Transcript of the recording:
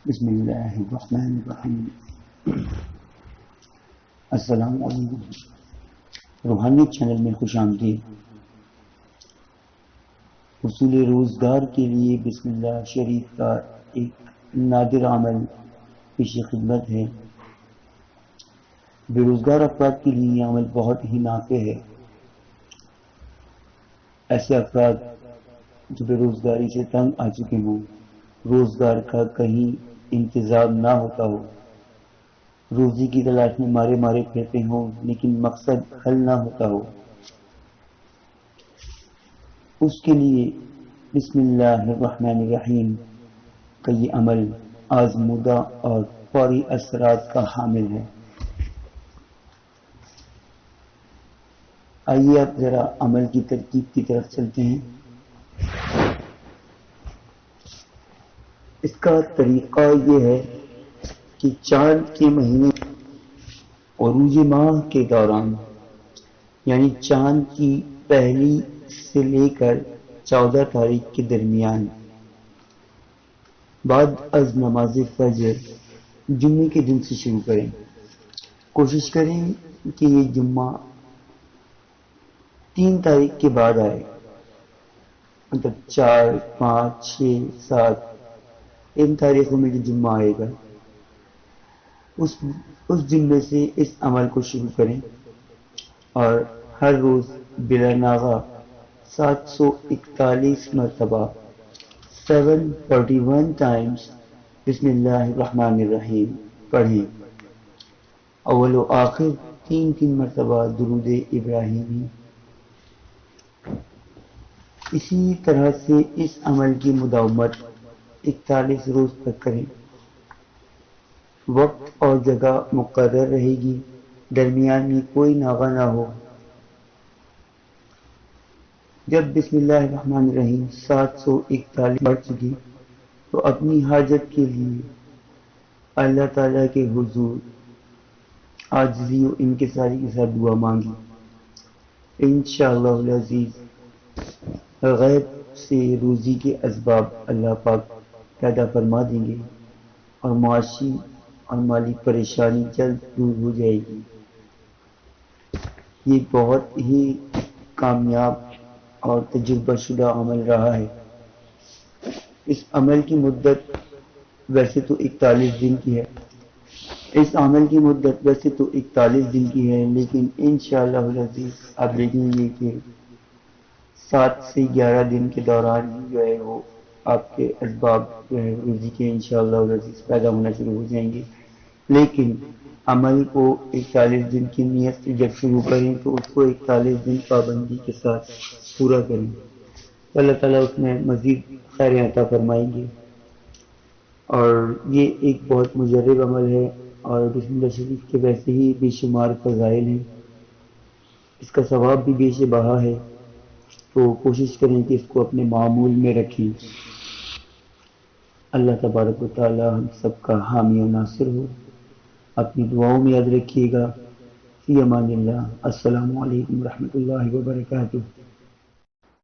بسم اللہ الرحمن الرحیم۔ السلام علیکم۔ روحانیت چینل میں خوش آمدید۔ حصول روزگار کے لیے بسم اللہ شریف کا ایک نادر عمل پیش خدمت ہے۔ بے روزگار افراد کے لیے یہ عمل بہت ہی نافع ہے۔ ایسے افراد جو بے روزگاری سے تنگ آ چکے ہوں، روزگار کا کہیں انتظام نہ ہوتا ہو، روزی کی تلاش میں مارے مارے پھرتے ہوں لیکن مقصد حل نہ ہوتا ہو، اس کے لیے بسم اللہ الرحمن الرحیم کا یہ عمل آزمودہ اور فوری اثرات کا حامل ہے۔ آئیے اب ذرا عمل کی ترکیب کی طرف چلتے ہیں۔ اس کا طریقہ یہ ہے کہ چاند کے مہینے عروج ماہ کے دوران، یعنی چاند کی پہلی سے لے کر 14 تاریخ کے درمیان، بعد از نماز فجر جمعے کے دن سے شروع کریں۔ کوشش کریں کہ یہ جمعہ 3 تاریخ کے بعد آئے، مطلب 4، 5، 6، 7 ان تاریخوں میں جو جمعہ آئے گا اس جمعے سے اس عمل کو شروع کریں، اور ہر روز بلا ناغہ 741 مرتبہ 741 times بسم اللہ الرحمن الرحیم پڑھیں۔ اول و آخر 3 مرتبہ درود ابراہیمی۔ اسی طرح سے اس عمل کی مداومت 41 روز تک کریں۔ وقت اور جگہ مقرر رہے گی، درمیان میں کوئی ناغہ نہ ہو۔ جب بسم اللہ الرحمن الرحیم 741 پڑھ چکی تو اپنی حاجت کے لیے اللہ تعالیٰ کے حضور عاجزی و انکساری کے ساتھ دعا مانگی۔ انشاءاللہ العزیز غیب سے روزی کے اسباب اللہ پاک پیدا فرما دیں گے اور معاشی اور مالی پریشانی جلد دور ہو جائے گی۔ یہ بہت ہی کامیاب اور تجربہ شدہ عمل رہا ہے۔ اس عمل کی مدت ویسے تو 41 دن کی ہے، لیکن انشاءاللہ العزیز آپ دیکھیں گے کہ 7 سے 11 دن کے دوران ہی جو ہے وہ آپ کے اسباب جو ہے روزی کے انشاءاللہ العزیز پیدا ہونا شروع ہو جائیں گے۔ لیکن عمل کو 41 دن کی نیت سے جب شروع کریں تو اس کو 41 دن پابندی کے ساتھ پورا کریں، اللہ تعالیٰ اس میں مزید خیر عطا فرمائیں گے۔ اور یہ ایک بہت مجرب عمل ہے، اور بسم اللہ شریف کے ویسے ہی بے شمار فضائل ہیں، اس کا ثواب بھی بیش بہا ہے، تو کوشش کریں کہ اس کو اپنے معمول میں رکھیں۔ اللہ تبارک و تعالی ہم سب کا حامی و ناصر ہو۔ اپنی دعاؤں میں یاد رکھیے گا۔ فی امان اللہ۔ السلام علیکم ورحمۃ اللہ وبرکاتہ۔